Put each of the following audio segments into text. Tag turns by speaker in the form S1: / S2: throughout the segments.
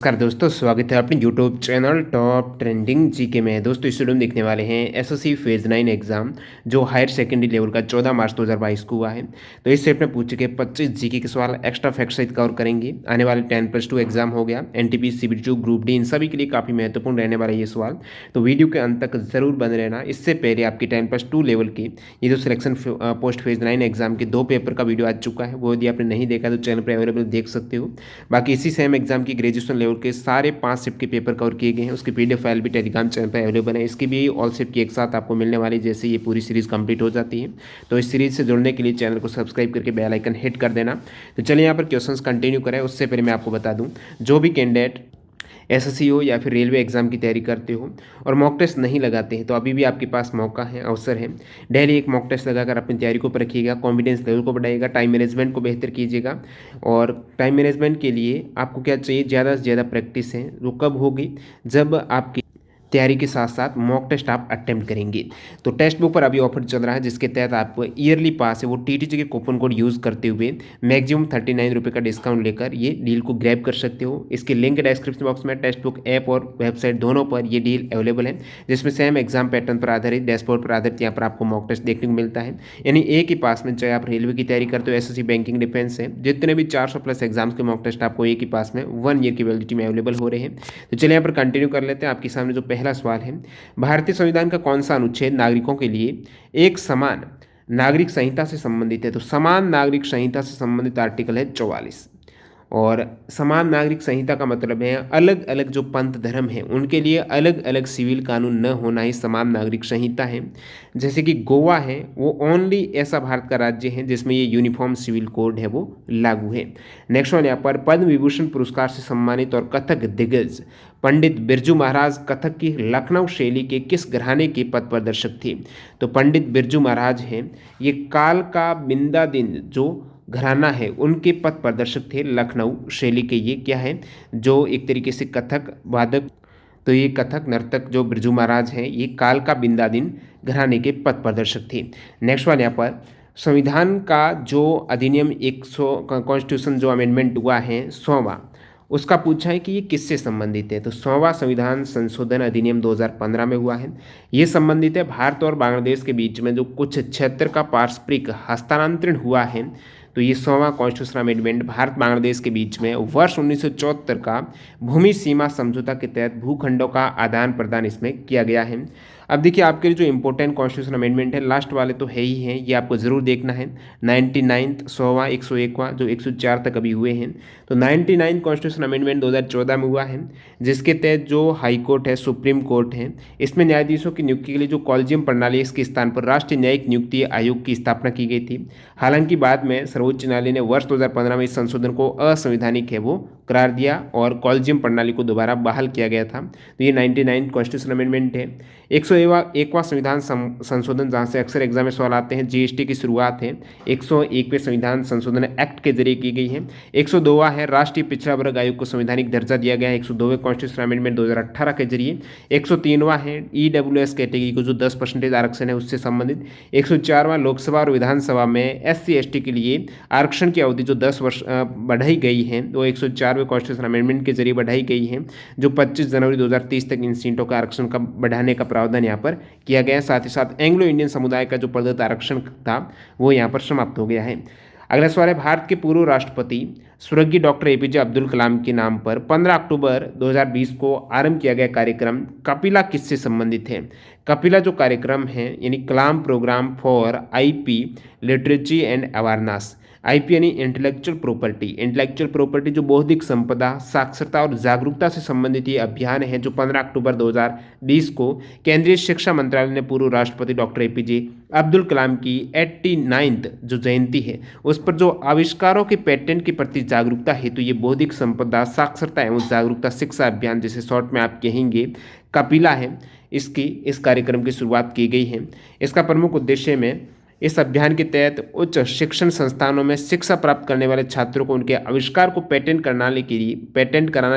S1: नमस्कार दोस्तों, स्वागत है अपने YouTube channel top trending GK में। दोस्तों इस वीडियो में देखने वाले हैं एसएससी फेज 9 एग्जाम जो हायर सेकेंडरी लेवल का 14 मार्च 2022 को हुआ है। तो इस सेट में पूछे गए 25 जीके के सवाल एक्स्ट्रा फैक्ट सहित कवर करेंगे। आने वाले 10+2 एग्जाम हो गया, एनटीपीसी सीबीटी ग्रुप डी, इन सभी के लिए काफ़ी महत्वपूर्ण रहने वाला ये सवाल। तो वीडियो के अंत तक जरूर बने रहना। इससे पहले आपकी 10+2 लेवल की ये जो सिलेक्शन पोस्ट फेज 9 एग्जाम के 2 पेपर का वीडियो आ चुका है, वो यदि आपने नहीं देखा तो चैनल पर अवेलेबल देख सकते हो। बाकी इसी सेम एग्जाम की ग्रेजुएशन लेवल के सारे 5 शिफ्ट के पेपर कवर किए गए हैं। उसकी पीडीएफ फाइल भी टेलीग्राम चैनल पर अवेलेबल है। इसकी भी ऑल शिफ्ट की एक साथ आपको मिलने वाली जैसे ये पूरी सीरीज कंप्लीट हो जाती है। तो इस सीरीज से जुड़ने के लिए चैनल को सब्सक्राइब करके बेल आइकन हिट कर देना। तो चलिए यहाँ पर क्वेश्चंस कंटिन्यू करें। उससे पहले मैं आपको बता दूँ, जो भी कैंडिडेट एसएससी हो या फिर रेलवे एग्जाम की तैयारी करते हो और मॉक टेस्ट नहीं लगाते हैं, तो अभी भी आपके पास मौका है, अवसर है। डेली एक मॉक टेस्ट लगाकर अपनी तैयारी को रखिएगा, कॉन्फिडेंस लेवल को बढ़ाइएगा, टाइम मैनेजमेंट को बेहतर कीजिएगा। और टाइम मैनेजमेंट के लिए आपको क्या चाहिए, ज़्यादा से ज़्यादा प्रैक्टिस है। वो कब होगी, जब आपकी तैयारी के साथ साथ मॉक टेस्ट आप अटेम्प्ट करेंगे। तो टेक्स्ट बुक पर अभी ऑफर चल रहा है, जिसके तहत आपको ईयरली पास है वो टीटीजी के कूपन कोड यूज़ करते हुए मैक्सिमम 39 रुपये का डिस्काउंट लेकर ये डील को ग्रैब कर सकते हो। इसके लिंक डिस्क्रिप्शन बॉक्स में टेक्स्ट बुक ऐप और वेबसाइट दोनों पर ये डील अवेलेबल है, जिसमें सेम एग्जाम पैटर्न पर आधारित, डैशबोर्ड पर आधारित यहाँ पर आपको मॉक टेस्ट देखने को मिलता है। यानी एक ही पास में, चाहे आप रेलवे की तैयारी करते हो, एसएससी, बैंकिंग, डिफेंस है, जितने भी 400+ एग्जाम्स के मॉक टेस्ट आपको एक ही पास में 1 ईयर की वैलिडिटी में अवेलेबल हो रहे हैं। तो चलिए यहाँ पर कंटिन्यू कर लेते हैं। आपके सामने जो पहला सवाल है, भारतीय संविधान का कौन सा अनुच्छेद नागरिकों के लिए एक समान नागरिक संहिता से संबंधित है? तो समान नागरिक संहिता से संबंधित आर्टिकल है 44। और समान नागरिक संहिता का मतलब है अलग अलग जो पंथ धर्म है उनके लिए अलग अलग सिविल कानून न होना ही समान नागरिक संहिता है। जैसे कि गोवा है, वो ओनली ऐसा भारत का राज्य है जिसमें ये यूनिफॉर्म सिविल कोड है वो लागू है। नेक्स्ट वन यहाँ पर, पद्म विभूषण पुरस्कार से सम्मानित और कथक दिग्गज पंडित बिरजू महाराज कथक की लखनऊ शैली के किस घराने के पथ प्रदर्शक थे? तो पंडित बिरजू महाराज हैं, ये काल का बिंदा दिन जो घराना है उनके पथ प्रदर्शक थे, लखनऊ शैली के ये क्या है, जो एक तरीके से कथक वादक। तो ये कथक नर्तक जो बिरजू महाराज हैं, ये काल का बिंदादिन घराने के पथ प्रदर्शक थे। नेक्स्ट वाले यहाँ पर, संविधान का जो अधिनियम 100 कॉन्स्टिट्यूशन जो अमेंडमेंट हुआ है 100वां, उसका पूछा है कि ये किससे संबंधित है? तो 100वां संविधान संशोधन अधिनियम 2015 में हुआ है। ये संबंधित है भारत और बांग्लादेश के बीच में जो कुछ क्षेत्र का पारस्परिक हस्तांतरण हुआ है। तो ये 100वां कॉन्स्टिट्यूशन अमेंडमेंट भारत बांग्लादेश के बीच में वर्ष 1974 का भूमि सीमा समझौता के तहत भूखंडों का आदान प्रदान इसमें किया गया है। अब देखिए, आपके लिए जो इंपॉर्टेंट कॉन्स्टिट्यूशन अमेंडमेंट है, लास्ट वाले तो है ही हैं, ये आपको ज़रूर देखना है। 99, 100वां, 101वां, जो 104 तक अभी हुए हैं। तो 99 कॉन्स्टिट्यूशन अमेंडमेंट 2014 में हुआ है, जिसके तहत जो हाई कोर्ट है, सुप्रीम कोर्ट है, इसमें न्यायाधीशों की नियुक्ति के लिए जो कॉलेजियम प्रणाली है, इसके स्थान पर राष्ट्रीय न्यायिक नियुक्ति आयोग की स्थापना की गई थी। हालांकि बाद में सर्वोच्च न्यायालय ने वर्ष 2015 में इस संशोधन को असंवैधानिक है वो करार दिया और कॉलेजियम प्रणाली को दोबारा बहाल किया गया था। तो ये 99 कॉन्स्टिट्यूशन अमेंडमेंट है। 101वां संविधान संशोधन, जहाँ से अक्सर एग्जाम में सवाल आते हैं, जीएसटी की शुरुआत है, 101वें संविधान संशोधन एक्ट के जरिए की गई है। 102वां है, राष्ट्रीय पिछड़ा वर्ग आयोग को संवैधानिक दर्जा दिया गया है, 102वें कॉन्स्टिट्यूशन अमेंडमेंट 2018 के जरिए। 103वां है, ईडब्ल्यूएस कैटेगरी को जो 10% आरक्षण है उससे संबंधित। 104वां, लोकसभा और विधानसभा में एससी एसटी के लिए आरक्षण की अवधि जो 10 वर्ष बढ़ाई गई है, वो 104वें कॉन्स्टिट्यूशन अमेंडमेंट के जरिए बढ़ाई गई है, जो 25 जनवरी 2030 तक इन सीटों का आरक्षण का बढ़ाने का प्रावधान यहाँ पर किया गया है। साथ ही साथ एंग्लो इंडियन समुदाय का जो प्रदत्त आरक्षण था वो यहाँ पर समाप्त हो गया है। अगला सवाल है, भारत के पूर्व राष्ट्रपति स्वर्गीय डॉक्टर एपीजे अब्दुल कलाम के नाम पर 15 अक्टूबर 2020 को आरंभ किया गया कार्यक्रम कपिला किससे संबंधित है? कपिला जो कार्यक्रम है, यानी Kalam program for IP literacy and awareness, IP यानी इंटेलेक्चुअल प्रॉपर्टी जो बौद्धिक संपदा, साक्षरता और जागरूकता से संबंधित ये अभियान है, जो 15 अक्टूबर 2020 को केंद्रीय शिक्षा मंत्रालय ने पूर्व राष्ट्रपति डॉक्टर एपीजे अब्दुल कलाम की 89th जो जयंती है उस पर जो आविष्कारों के पेटेंट के प्रति जागरूकता हेतु ये बौद्धिक संपदा, साक्षरता एवं जागरूकता शिक्षा अभियान, जिसे शॉर्ट में आप कहेंगे कपिला है, इस कार्यक्रम की शुरुआत की गई है। इसका प्रमुख उद्देश्य में इस अभियान के तहत उच्च शिक्षण संस्थानों में शिक्षा प्राप्त करने वाले छात्रों को उनके आविष्कार को पेटेंट कराना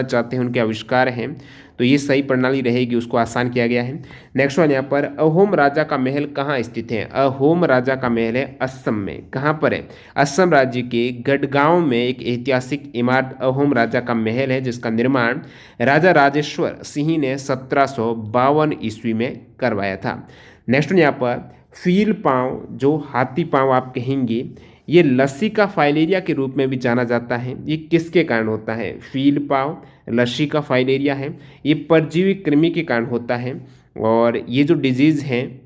S1: चाहते हैं उनके आविष्कार हैं, तो ये सही प्रणाली रहेगी, उसको आसान किया गया है। नेक्स्ट वन यहाँ पर, अहोम राजा का महल कहाँ स्थित है? अहोम राजा का महल है असम में। कहाँ पर है? असम राज्य के गढ़गांव में एक ऐतिहासिक इमारत अहोम राजा का महल है, जिसका निर्माण राजा राजेश्वर सिंह ने 1752 ईस्वी में करवाया था। नेक्स्ट वन यहाँ पर, फील पाँव जो हाथी पाँव आप कहेंगे, ये लस्सी का फाइलेरिया के रूप में भी जाना जाता है। ये किसके कारण होता है? फील पाँव लस्सी का फाइलेरिया है, ये परजीवी कृमि के कारण होता है। और ये जो डिजीज़ है,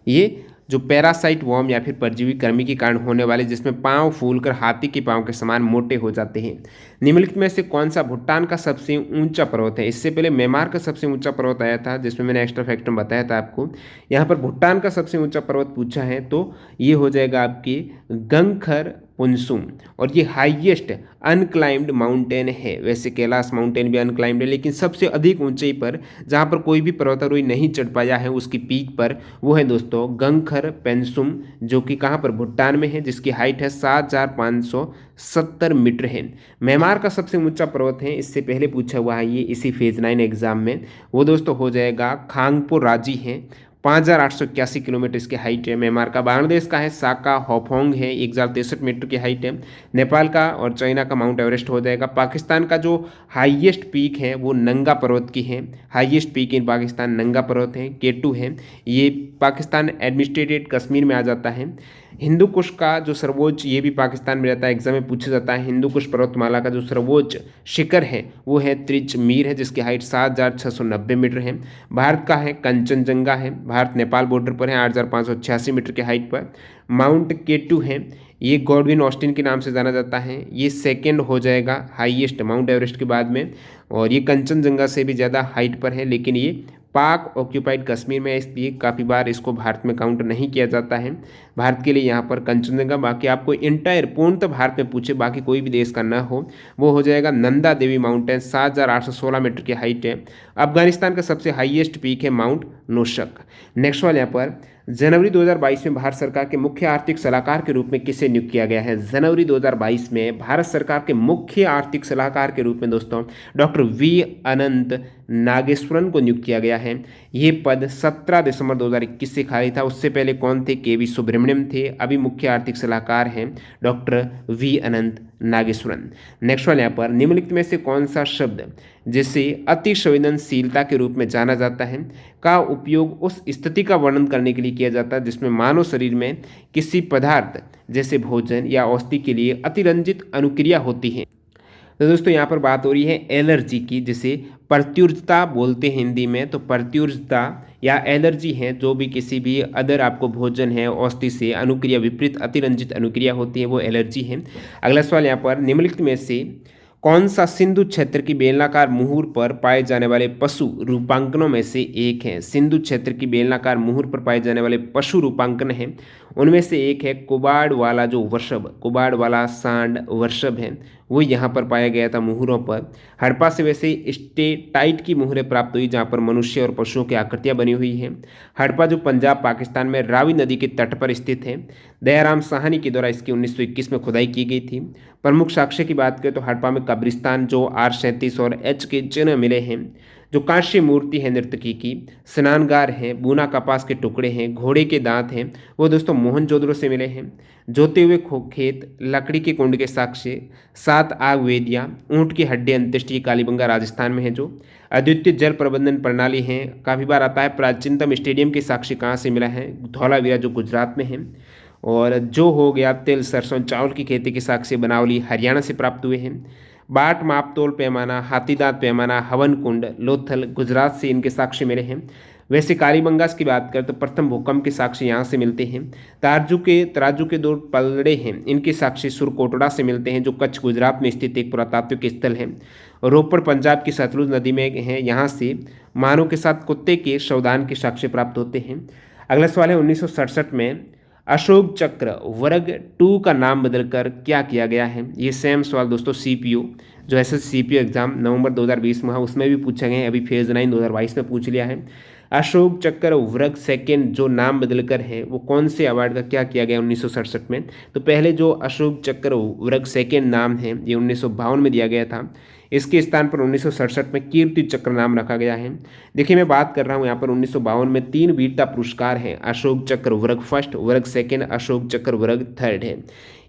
S1: ये जो पैरासाइट वॉर्म या फिर परजीवी कृमि के कारण होने वाले, जिसमें पाँव फूलकर हाथी के पाँव के समान मोटे हो जाते हैं। निम्नलिखित में से कौन सा भूटान का सबसे ऊंचा पर्वत है? इससे पहले म्यांमार का सबसे ऊंचा पर्वत आया था, जिसमें मैंने एक्स्ट्रा फैक्टर बताया था आपको। यहाँ पर भूटान का सबसे ऊंचा पर्वत पूछा है, तो ये हो जाएगा आपकी गंगखर पुनसुम, और ये हाईएस्ट अनक्लाइम्ड माउंटेन है। वैसे कैलाश माउंटेन भी अनक्लाइम्ड है, लेकिन सबसे अधिक ऊंचाई पर जहाँ पर कोई भी पर्वतारोही नहीं चढ़ पाया है उसकी पीक पर, वो है दोस्तों गंगखर पेंसुम, जो कि कहाँ पर? भूटान में है, जिसकी हाइट है 7570 मीटर है। म्यांमार का सबसे ऊंचा पर्वत है, इससे पहले पूछा हुआ है ये इसी फेज 9 एग्जाम में, वो दोस्तों हो जाएगा खांगपो राजी है, 5881 किलोमीटर इसकी हाइट है म्यांमार का। बांग्लादेश का है साका होफोंग है, 1063 मीटर की हाइट है। नेपाल का और चाइना का माउंट एवरेस्ट हो जाएगा। पाकिस्तान का जो हाईएस्ट पीक है वो नंगा पर्वत की है, हाईएस्ट पीक इन पाकिस्तान नंगा पर्वत है, K2 है। ये पाकिस्तान एडमिनिस्ट्रेटेड कश्मीर में आ जाता है। हिंदू कुश का जो सर्वोच्च, ये भी पाकिस्तान में रहता है, एग्जाम में पूछा जाता है। हिंदू कुश पर्वतमाला का जो सर्वोच्च शिखर है वो है त्रिचमीर है, जिसकी हाइट 7690 मीटर है। भारत का है कंचनजंगा है, भारत नेपाल बॉर्डर पर है, 8586 मीटर की हाइट पर। माउंट K2 है, ये गॉडविन ऑस्टिन के नाम से जाना जाता है। ये सेकेंड हो जाएगा हाईएस्ट माउंट एवरेस्ट के बाद में, और ये कंचनजंगा से भी ज़्यादा हाइट पर है, लेकिन ये पाक ऑक्यूपाइड कश्मीर में है, इसलिए काफ़ी बार इसको भारत में काउंट नहीं किया जाता है। भारत के लिए यहाँ पर कंचनजंगा, बाकी आपको इंटायर पूर्णतः भारत में पूछे, बाकी कोई भी देश का ना हो, वो हो जाएगा नंदा देवी माउंटेन, 7816 मीटर की हाइट है। अफगानिस्तान का सबसे हाईएस्ट पीक है माउंट नोशक। नेक्स्ट वाले यहाँ पर, जनवरी 2022 में भारत सरकार के मुख्य आर्थिक सलाहकार के रूप में किसे नियुक्त किया गया है? जनवरी 2022 में भारत सरकार के मुख्य आर्थिक सलाहकार के रूप में दोस्तों डॉक्टर वी अनंत नागेश्वरन को नियुक्त किया गया है। ये पद 17 दिसंबर 2021 से खाली था। उससे पहले कौन थे? KV सुब्रमण्यम थे। अभी मुख्य आर्थिक सलाहकार हैं डॉक्टर वी अनंत नागेश्वरन। नेक्स्ट वाले यहाँ पर, निम्नलिखित में से कौन सा शब्द जिसे अति संवेदनशीलता के रूप में जाना जाता है का उपयोग उस स्थिति का वर्णन करने के लिए किया जाता है जिसमें मानव शरीर में किसी पदार्थ जैसे भोजन या औषधि के लिए अतिरंजित अनुक्रिया होती है? तो दोस्तों यहाँ पर बात हो रही है एलर्जी की, जिसे प्रत्युर्जता बोलते हैं हिंदी में। तो प्रत्युर्जता या एलर्जी है जो भी किसी भी अदर आपको भोजन है औषधि से अनुक्रिया, विपरीत अतिरंजित अनुक्रिया होती है, वो एलर्जी है। अगला सवाल यहाँ पर, निम्नलिखित में से कौन सा सिंधु क्षेत्र की बेलनाकार मुहूर पर पाए जाने वाले पशु रूपांकनों में से एक है? सिंधु क्षेत्र की बेलनाकार मुहूर पर पाए जाने वाले पशु रूपांकन हैं, उनमें से एक है कुबाड़ वाला जो वृषभ, कुबाड़ वाला सांड वृषभ है, वो यहाँ पर पाया गया था मुहूरों पर। हड़प्पा से वैसे स्टेटाइट की मुहरें प्राप्त हुई, जहाँ पर मनुष्य और पशुओं की आकृतियाँ बनी हुई हैं। हड़प्पा जो पंजाब पाकिस्तान में रावी नदी के तट पर स्थित है। दयाराम साहनी के द्वारा इसकी 1921 में खुदाई की गई थी। प्रमुख साक्ष्य की बात करें तो हड़प्पा में कब्रिस्तान जो R37 और H के चिन्ह मिले हैं, जो कांस्य मूर्ति है नर्तकी की, स्नानगार है, बुना कपास के टुकड़े हैं, घोड़े के दांत हैं, वो दोस्तों मोहनजोदड़ो से मिले हैं। जोते हुए खेत, लकड़ी के कुंड के साक्ष्य, 7 आग वेदियाँ, ऊँट की हड्डी अंत्येष्टि कालीबंगा राजस्थान में है। जो अद्वितीय जल प्रबंधन प्रणाली है, काफ़ी बार आता है। प्राचीनतम स्टेडियम के साक्ष्य कहाँ से मिला है? धौलावीरा जो गुजरात में है। और जो हो गया तिल सरसों चावल की खेती के साक्ष्य बनावली हरियाणा से प्राप्त हुए हैं। बाट मापतोल पैमाना, हाथीदांत पैमाना, हवन कुंड लोथल गुजरात से इनके साक्ष्य मिले हैं। वैसे कालीबंगास की बात करें तो प्रथम भूकंप के साक्ष्य यहाँ से मिलते हैं। तराजू के 2 पलड़े हैं, इनके साक्ष्य सुरकोटड़ा से मिलते हैं, जो कच्छ गुजरात में स्थित एक पुरातात्विक स्थल है। रोपड़ पंजाब की सतलुज नदी में है, यहाँ से मानव के साथ कुत्ते के शवदान के साक्ष्य प्राप्त होते हैं। अगला सवाल है 1967 में अशोक चक्र वर्ग 2 का नाम बदलकर क्या किया गया है? ये सेम सवाल दोस्तों CPU जो SSC CPU एग्जाम नवंबर 2020 में है, उसमें भी पूछा गया है। अभी फेज 9 2022 में पूछ लिया है। अशोक चक्र वर्ग सेकंड जो नाम बदलकर है वो कौन से अवार्ड का क्या किया गया 1967 में? तो पहले जो अशोक चक्र वर्ग सेकंड नाम है ये 1952 में दिया गया था। इसके स्थान पर 1967 में कीर्ति चक्र नाम रखा गया है। देखिए मैं बात कर रहा हूँ यहाँ पर 1952 में 3 वीरता पुरस्कार हैं, अशोक चक्र वर्ग फर्स्ट, वर्ग सेकंड, अशोक चक्र वर्ग थर्ड है।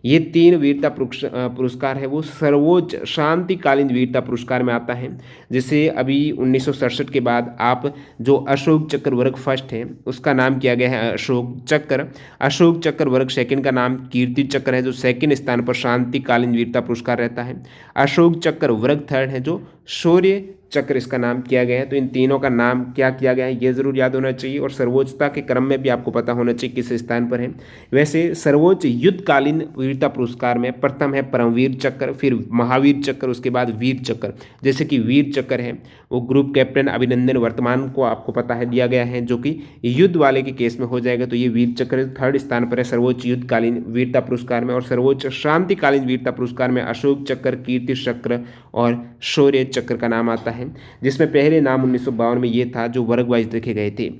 S1: ये 3 वीरता पुरस्कार है वो सर्वोच्च शांतिकालीन वीरता पुरस्कार में आता है। जैसे अभी 1967 के बाद आप जो अशोक चक्र वर्ग फर्स्ट है उसका नाम किया गया है अशोक चक्र, अशोक चक्र वर्ग सेकंड का नाम कीर्ति चक्र है जो सेकंड स्थान पर शांतिकालीन वीरता पुरस्कार रहता है, अशोक चक्र वर्ग थर्ड है जो शौर्य चक्र इसका नाम किया गया है। तो इन तीनों का नाम क्या किया गया है ये जरूर याद होना चाहिए और सर्वोच्चता के क्रम में भी आपको पता होना चाहिए किस स्थान पर है। वैसे सर्वोच्च युद्धकालीन वीरता पुरस्कार में प्रथम है परमवीर चक्र, फिर महावीर चक्र, उसके बाद वीर चक्र। जैसे कि वीर चक्र है वो ग्रुप कैप्टन अभिनंदन वर्तमान को आपको पता है दिया गया है जो कि युद्ध वाले के केस में हो जाएगा, तो ये वीर चक्र थर्ड स्थान पर है सर्वोच्च युद्धकालीन वीरता पुरस्कार में। और सर्वोच्च शांतिकालीन वीरता पुरस्कार में अशोक चक्र, कीर्ति चक्र और शौर्य चक्र का नाम आता है, जिसमें पहले नाम 1952 में ये था जो वर्ग वाइज देखे गए थे।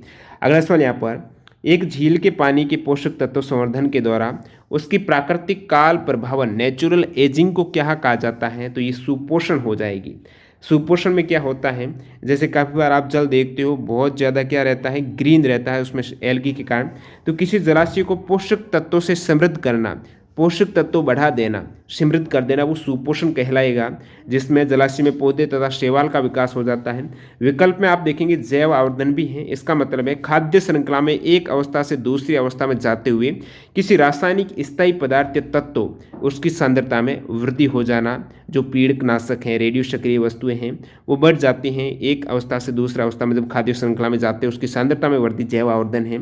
S1: अगला सवाल यहाँ पर, एक झील के पानी के पोषक तत्व संवर्धन के द्वारा उसकी प्राकृतिक काल प्रभावन नेचुरल एजिंग को क्या कहा जाता है? तो ये सुपोषण हो जाएगी। सुपोषण में क्या होता है, जैसे काफ़ी बार आप जल देखते हो बहुत ज़्यादा क्या रहता है, ग्रीन रहता है उसमें एल्गी के कारण, तो किसी जलाशय को पोषक तत्वों से समृद्ध करना, पोषक तत्व बढ़ा देना, समृद्ध कर देना, वो सुपोषण कहलाएगा, जिसमें जलाशय में पौधे तथा शैवाल का विकास हो जाता है। विकल्प में आप देखेंगे जैव आवर्धन भी है। इसका मतलब है खाद्य श्रृंखला में एक अवस्था से दूसरी अवस्था में जाते हुए किसी रासायनिक स्थायी पदार्थ या तत्व उसकी सांद्रता में वृद्धि हो जाना। जो पीड़कनाशक हैं, रेडियो सक्रिय वस्तुएं हैं, वो बढ़ जाती हैं एक अवस्था से दूसरी अवस्था में, जब खाद्य श्रृंखला में जाते हैं उसकी सांद्रता में वृद्धि जैव आवर्धन है।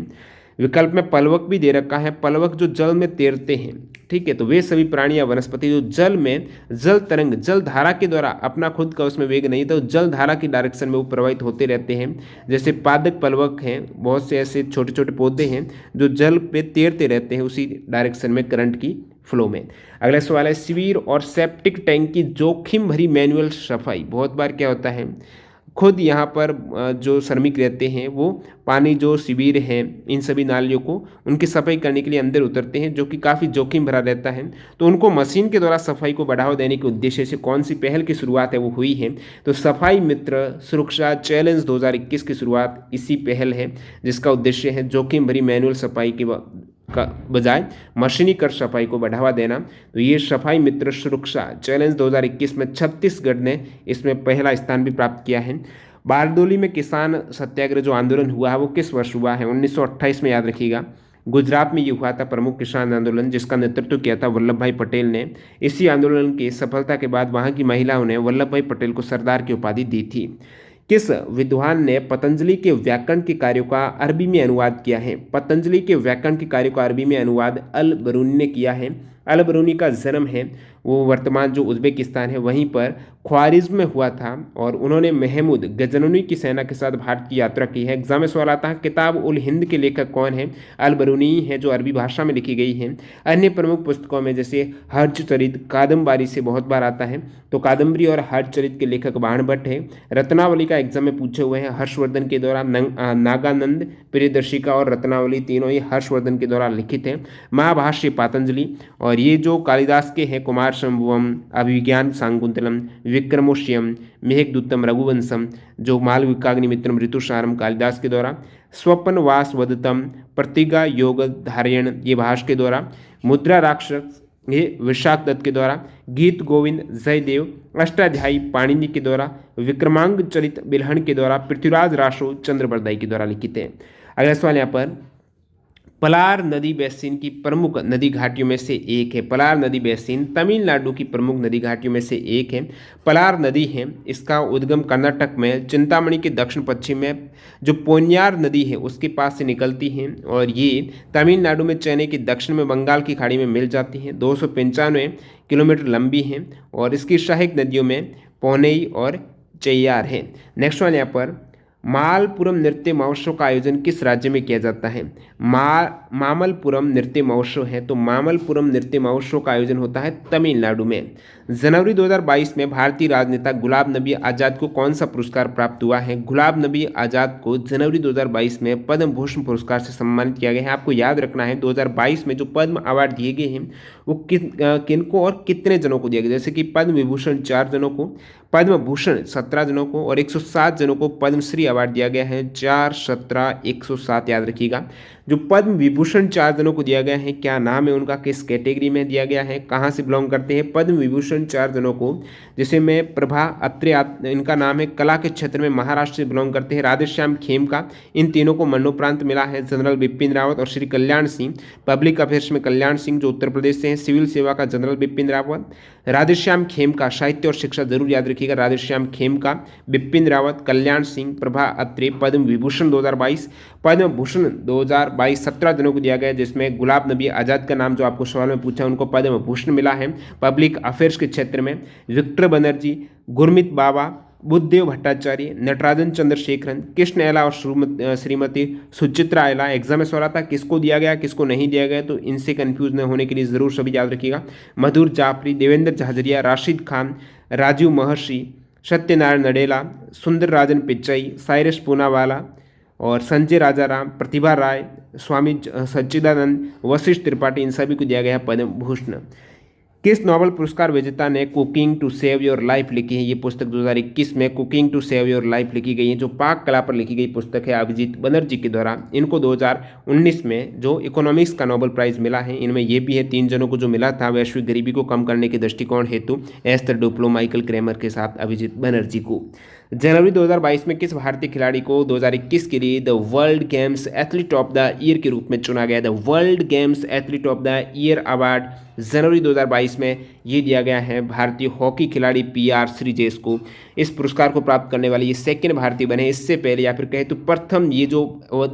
S1: विकल्प में पलवक भी दे रखा है, पलवक जो जल में तैरते हैं, ठीक है, तो वे सभी प्राणी या वनस्पति जो जल में जल तरंग जल धारा के द्वारा अपना खुद का उसमें वेग नहीं, तो जल धारा की डायरेक्शन में वो प्रवाहित होते रहते हैं। जैसे पादक पलवक हैं, बहुत से ऐसे छोटे छोटे पौधे हैं जो जल पे तैरते रहते हैं उसी डायरेक्शन में करंट की फ्लो में। अगला सवाल है, शिविर और सेप्टिक टैंक की जोखिम भरी मैनुअल सफाई। बहुत बार क्या होता है, खुद यहाँ पर जो श्रमिक रहते हैं वो पानी जो शिविर है इन सभी नालियों को उनकी सफाई करने के लिए अंदर उतरते हैं, जो कि काफ़ी जोखिम भरा रहता है, तो उनको मशीन के द्वारा सफाई को बढ़ावा देने के उद्देश्य से कौन सी पहल की शुरुआत है वो हुई है? तो सफाई मित्र सुरक्षा चैलेंज 2021 की शुरुआत इसी पहल है, जिसका उद्देश्य है जोखिम भरी मैनुअल सफाई के का बजाय मशीनीकरण सफाई को बढ़ावा देना। तो ये सफाई मित्र सुरक्षा चैलेंज 2021 में छत्तीसगढ़ ने इसमें पहला स्थान भी प्राप्त किया है। बारडोली में किसान सत्याग्रह जो आंदोलन हुआ है वो किस वर्ष हुआ है? 1928 में, याद रखिएगा। गुजरात में ये हुआ था प्रमुख किसान आंदोलन, जिसका नेतृत्व किया था वल्लभ भाई पटेल ने। इसी आंदोलन की सफलता के बाद वहाँ की महिलाओं ने वल्लभ भाई पटेल को सरदार की उपाधि दी थी। किस विद्वान ने पतंजलि के व्याकरण के कार्यों का अरबी में अनुवाद किया है? पतंजलि के व्याकरण के कार्यों का अरबी में अनुवाद अल बरूनी ने किया है। अल बरूनी का जन्म है वो वर्तमान जो उज्बेकिस्तान है वहीं पर ख्वारिज्म में हुआ था, और उन्होंने महमूद गजनवी की सेना के साथ भारत की यात्रा की है। एग्जाम में सवाल आता है किताब उल हिंद के लेखक कौन है? अल बरूनी है, जो अरबी भाषा में लिखी गई है। अन्य प्रमुख पुस्तकों में जैसे हर्षचरित कादम्बरी से बहुत बार आता है, तो कादम्बरी और हर्षचरित के लेखक बाणभट्ट है। रत्नावली का एग्जाम में पूछे हुए हैं हर्षवर्धन के द्वारा, नागानंद, प्रियदर्शिका और रत्नावली तीनों ही हर्षवर्धन के द्वारा लिखित है। महाभाष्य पातंजलि, और ये जो कालिदास के हैं कुमार संभवम, अभिज्ञान शाकुंतलम, विक्रमोष्यम, मेघदूतम, रघुवंशम, जो मालविकाग्निमित्रम, ऋतुसारम कालिदास के द्वारा। स्वप्नवासवदतम, प्रतिज्ञा योग धारयण ये भाष के द्वारा। मुद्रा राक्षस ये विशाख दत्त के द्वारा। गीत गोविंद जयदेव, अष्टाध्यायी पाणिनि के द्वारा। विक्रमांग चरित बिल्हण के द्वारा। पृथ्वीराज रासो चंद्रबरदाई के द्वारा लिखित है। अगला सवाल यहाँ पर, पलार नदी बेसिन की प्रमुख नदी घाटियों में से एक है। पलार नदी बेसिन तमिलनाडु की प्रमुख नदी घाटियों में से एक है। पलार नदी है, इसका उद्गम कर्नाटक में चिंतामणि के दक्षिण पश्चिम में जो पोन्यार नदी है उसके पास से निकलती है, और ये तमिलनाडु में चेन्नई के दक्षिण में बंगाल की खाड़ी में मिल जाती है। 295 किलोमीटर लंबी है, और इसकी सहायक नदियों में पौनई और चैयार है। नेक्स्ट वन यहाँ पर, मालपुरम नृत्य महोत्सव का आयोजन किस राज्य में किया जाता है? मामल्लपुरम नृत्य महोत्सव है, तो मामल्लपुरम नृत्य महोत्सव का आयोजन होता है तमिलनाडु में। जनवरी 2022 में भारतीय राजनेता गुलाम नबी आज़ाद को कौन सा पुरस्कार प्राप्त हुआ है? गुलाम नबी आज़ाद को जनवरी 2022 में पद्म भूषण पुरस्कार से सम्मानित किया गया है। आपको याद रखना है 2022 में जो पद्म अवार्ड दिए गए हैं वो किनको और कितने जनों को दिया गया, जैसे कि पद्म विभूषण 4 जनों को, पद्म भूषण 17 जनों को और 107 जनों को पद्मश्री अवार्ड दिया गया है। 4, 17, 107 याद रखिएगा। जो पद्म विभूषण 4 जनों को दिया गया है, क्या नाम है उनका, किस कैटेगरी में दिया गया है, कहाँ से बिलोंग करते हैं? पद्म विभूषण 4 जनों को, जैसे में प्रभा अत्रे, इनका नाम है, कला के क्षेत्र में महाराष्ट्र से बिलोंग करते हैं। राधेश्याम खेमका, इन तीनों को मरणोपरांत मिला है। जनरल बिपिन रावत और श्री कल्याण सिंह, पब्लिक अफेयर्स में कल्याण सिंह जो उत्तर प्रदेश से हैं, सिविल सेवा का जनरल बिपिन रावत। राधेश्याम खेमका, साहित्य और शिक्षा जरूर याद रखिएगा, राधेश्याम खेमका, बिपिन रावत, कल्याण सिंह, प्रभा अत्रे। पद्म विभूषण 2022, पद्म भूषण 2022 17 जनों को दिया गया, जिसमें गुलाम नबी आज़ाद का नाम जो आपको सवाल में पूछा उनको पद्म भूषण मिला है। पब्लिक अफेयर्स के क्षेत्र में विक्टर बनर्जी, गुरमीत बाबा, बुद्धदेव भट्टाचार्य, नटराजन चंद्रशेखरन, कृष्ण एला और श्रीमती सुचित्रा एला। एग्जाम में सवाल था किसको दिया गया किसको नहीं दिया गया, तो इनसे कंफ्यूज न होने के लिए जरूर सभी याद रखिएगा। मधुर जाफरी, देवेंद्र झाझरिया, राशिद खान, राजीव महर्षि, सत्यनारायण नडेला, सुंदर राजन पिच्चई, साइरस पूनावाला और संजय राजाराम, प्रतिभा राय, स्वामी सच्चिदानंद, वशिष्ठ त्रिपाठी, इन सभी को दिया गया पद्म भूषण। किस नोबेल पुरस्कार विजेता ने cooking to save your life लिखी है? ये पुस्तक 2021 में cooking to save your life लिखी गई है, जो पाक कला पर लिखी गई पुस्तक है अभिजीत बनर्जी के द्वारा। इनको 2019 में जो इकोनॉमिक्स का नोबेल प्राइज मिला है, इनमें ये भी है 3 जनों को जो मिला था वैश्विक गरीबी को कम करने के दृष्टिकोण हेतु, एस्थर डुप्लो, माइकल क्रेमर के साथ अभिजीत बनर्जी को। जनवरी 2022 में किस भारतीय खिलाड़ी को 2021 के लिए the world games athlete of the year के रूप में चुना गया? The world games athlete of the year award जनवरी 2022 में ये दिया गया है भारतीय हॉकी खिलाड़ी PR श्रीजेश को। इस पुरस्कार को प्राप्त करने वाले ये सेकंड भारतीय बने। इससे पहले या फिर कहे तो प्रथम ये जो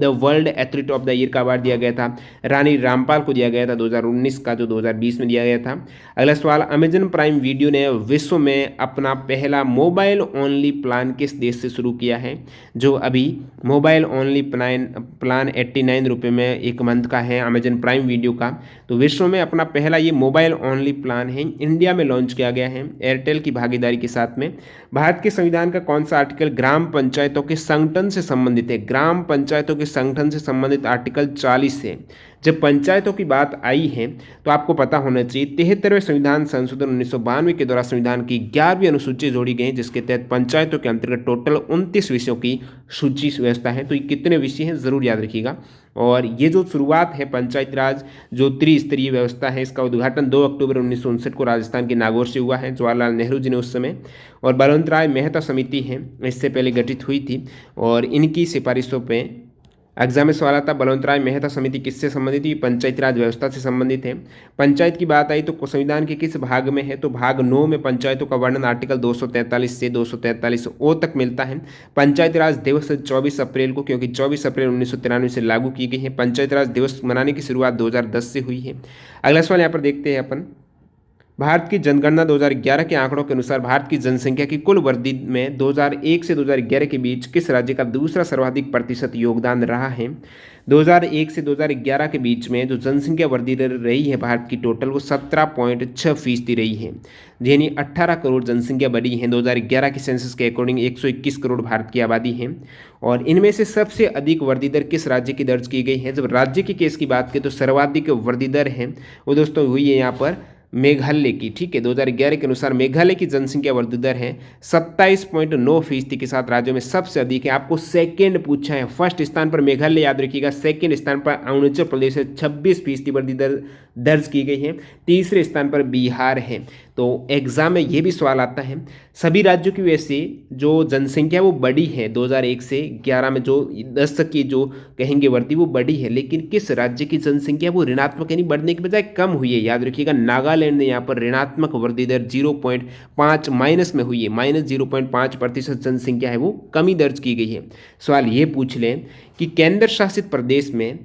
S1: the world athlete of the year का अवार्ड दिया गया था रानी रामपाल को दिया गया था 2019 का, जो 2020 में दिया गया था। अगला सवाल, अमेजन प्राइम वीडियो ने विश्व में अपना पहला मोबाइल ओनली प्लान किस देश से शुरू किया है? जो अभी मोबाइल ओनली प्लान 89 रुपये में एक मंथ का है अमेजन प्राइम वीडियो का, तो विश्व में अपना पहला ये मोबाइल ओनली प्लान है, इंडिया में लॉन्च किया गया है एयरटेल की भागीदारी के साथ में। भारत के संविधान का कौन सा आर्टिकल ग्राम पंचायतों के संगठन से संबंधित है? ग्राम पंचायतों के संगठन से संबंधित आर्टिकल 40 है। जब पंचायतों की बात आई है तो आपको पता होना चाहिए 73वें संविधान संशोधन 1992 के द्वारा संविधान की 11वीं अनुसूची जोड़ी गई है, जिसके तहत पंचायतों के अंतर्गत टोटल 29 विषयों की सूची व्यवस्था है। तो ये कितने विषय हैं जरूर याद रखिएगा। और ये जो शुरुआत है पंचायती राज जो त्रिस्तरीय व्यवस्था है, इसका उद्घाटन 2 अक्टूबर 1959 को राजस्थान के नागौर से हुआ है, जवाहरलाल नेहरू जी ने उस समय। और बलवंत राय मेहता समिति है, इससे पहले गठित हुई थी और इनकी सिफारिशों पे एग्जाम में सवाल आता। बलवंत राय मेहता समिति किससे संबंधित है? पंचायती राज व्यवस्था से संबंधित है। पंचायत की बात आई तो संविधान के किस भाग में है? तो भाग 9 में पंचायतों का वर्णन आर्टिकल 243 से 243 ओ तक मिलता है। पंचायती राज दिवस 24 अप्रैल को, क्योंकि 24 अप्रैल 1993 से लागू की गई है। पंचायती राज दिवस मनाने की शुरुआत 2010 से हुई है। अगला सवाल यहाँ पर देखते हैं अपन, भारत की जनगणना 2011 के आंकड़ों के अनुसार भारत की जनसंख्या की कुल वृद्धि में 2001 से 2011 के बीच किस राज्य का दूसरा सर्वाधिक प्रतिशत योगदान रहा है? 2001 से 2011 के बीच में जो जनसंख्या वृद्धि रही है भारत की टोटल, वो 17.6% रही है, यानी 18 करोड़ जनसंख्या बढ़ी है। 2011 के सेंसस के अकॉर्डिंग 121 करोड़ भारत की आबादी है। और इनमें से सबसे अधिक वृद्धि दर किस राज्य की दर्ज की गई है? जब राज्य के केस की बात करें तो सर्वाधिक वृद्धि दर है वो दोस्तों हुई है यहाँ पर मेघालय की। ठीक है, 2011 के अनुसार मेघालय की जनसंख्या वृद्धि दर है 27.9% के साथ राज्यों में सबसे अधिक है। आपको सेकंड पूछा है, फर्स्ट स्थान पर मेघालय याद रखिएगा, सेकंड स्थान पर अरुणाचल प्रदेश है 26% वृद्धि दर दर्ज की गई है, तीसरे स्थान पर बिहार है। तो एग्जाम में ये भी सवाल आता है, सभी राज्यों की वजह से जो जनसंख्या वो बढ़ी है 2001 से 11 में, जो 10 की जो कहेंगे वृद्धि वो बढ़ी है, लेकिन किस राज्य की जनसंख्या वो ऋणात्मक यानी बढ़ने के बजाय कम हुई है? याद रखिएगा नागालैंड ने यहाँ पर ऋणात्मक वृद्धि दर 0.5 माइनस में हुई है, -0.5% जनसंख्या है वो कमी दर्ज की गई है। सवाल ये पूछ लें कि केंद्र शासित प्रदेश में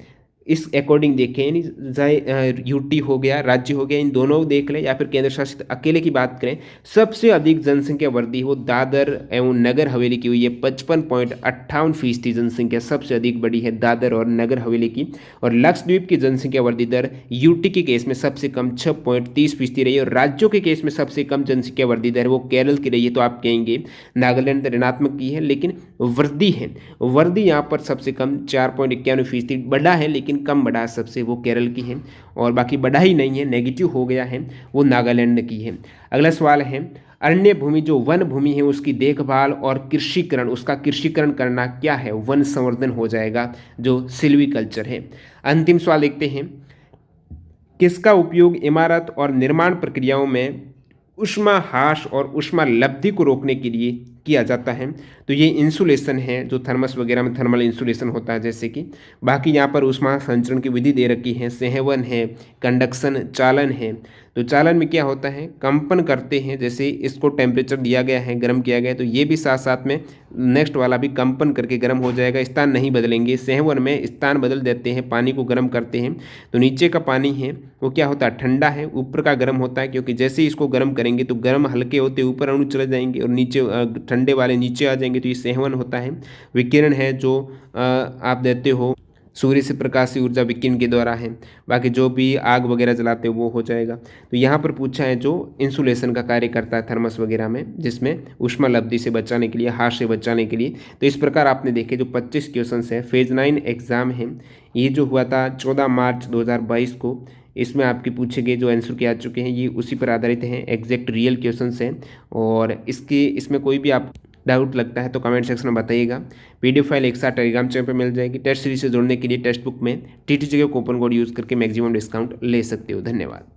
S1: इस अकॉर्डिंग देखें, यानी चाहे यूटी हो गया, राज्य हो गया, इन दोनों को देख लें या फिर केंद्र शासित अकेले की बात करें, सबसे अधिक जनसंख्या वृद्धि वो दादर एवं नगर हवेली की हुई है। 55.58% जनसंख्या सबसे अधिक बढ़ी है दादर और नगर हवेली की। और लक्षद्वीप की जनसंख्या वृद्धि दर यूटी के केस में सबसे कम 6.30% रही है। और राज्यों के केस में सबसे कम जनसंख्या वृद्धि दर वो केरल की रही है। तो आप कहेंगे नागालैंड ऋणात्मक की है, लेकिन वृद्धि है, वृद्धि यहाँ पर सबसे कम 4.91% बढ़ा है, लेकिन कम बढ़ा सबसे वो केरल की है। और बाकी बढ़ा ही नहीं है, नेगेटिव हो गया है, वो नागालैंड की है। अगला सवाल है, अरण्य भूमि जो वन भूमि है उसकी देखभाल और कृषिकरण, उसका कृषिकरण करना क्या है, वन संवर्धन हो जाएगा, जो सिल्वीकल्चर है। अंतिम सवाल देखते हैं, किसका उपयोग इमारत और निर्माण प्रक्रियाओं में ऊष्मा हास और ऊष्मा लब्धि को रोकने के लिए किया जाता है। तो ये इंसुलेशन है, जो थर्मस वगैरह में थर्मल इंसुलेशन होता है जैसे कि। बाकी यहाँ पर ऊष्मा संचरण की विधि दे रखी है, संवहन है, कंडक्शन चालन है। तो चालन में क्या होता है, कंपन करते हैं, जैसे इसको टेम्परेचर दिया गया है, गर्म किया गया है, तो ये भी साथ साथ में नेक्स्ट वाला भी कंपन करके गर्म हो जाएगा, स्थान नहीं बदलेंगे। संवहन में स्थान बदल देते हैं, पानी को गर्म करते हैं। तो नीचे का पानी है वो क्या होता है, ठंडा है, ऊपर का गर्म होता है, क्योंकि जैसे ही इसको गर्म करेंगे तो गर्म हल्के होते ऊपर अणु चले जाएंगे और नीचे ठंडे वाले नीचे आ जाएंगे। तो ये संवहन होता है। विकिरण है जो आप देते हो, सूर्य से प्रकाश की ऊर्जा विकिरण के द्वारा है। बाकी जो भी आग वगैरह जलाते हो वो हो जाएगा। तो यहाँ पर पूछा है जो इंसुलेशन का कार्य करता है थर्मस वगैरह में, जिसमें ऊष्मा लब्धि से बचाने के लिए, हाश से बचाने के लिए। तो इस प्रकार आपने देखे जो 25 क्वेश्चन है फेज 9 एग्जाम है, ये जो हुआ था 14 मार्च 2022 को, इसमें आपके पूछे गए जो आंसर के आ चुके हैं ये उसी पर आधारित हैं, एग्जैक्ट रियल क्वेश्चंस हैं। और इसमें कोई भी आप डाउट लगता है तो कमेंट सेक्शन में बताइएगा। पीडीएफ फाइल एक साथ टेलीग्राम चैनल पर मिल जाएगी। टेस्ट सीरीज से जुड़ने के लिए टेक्स्ट बुक में टीटीजे के कूपन कोड यूज़ करके मैक्सिमम डिस्काउंट ले सकते हो। धन्यवाद।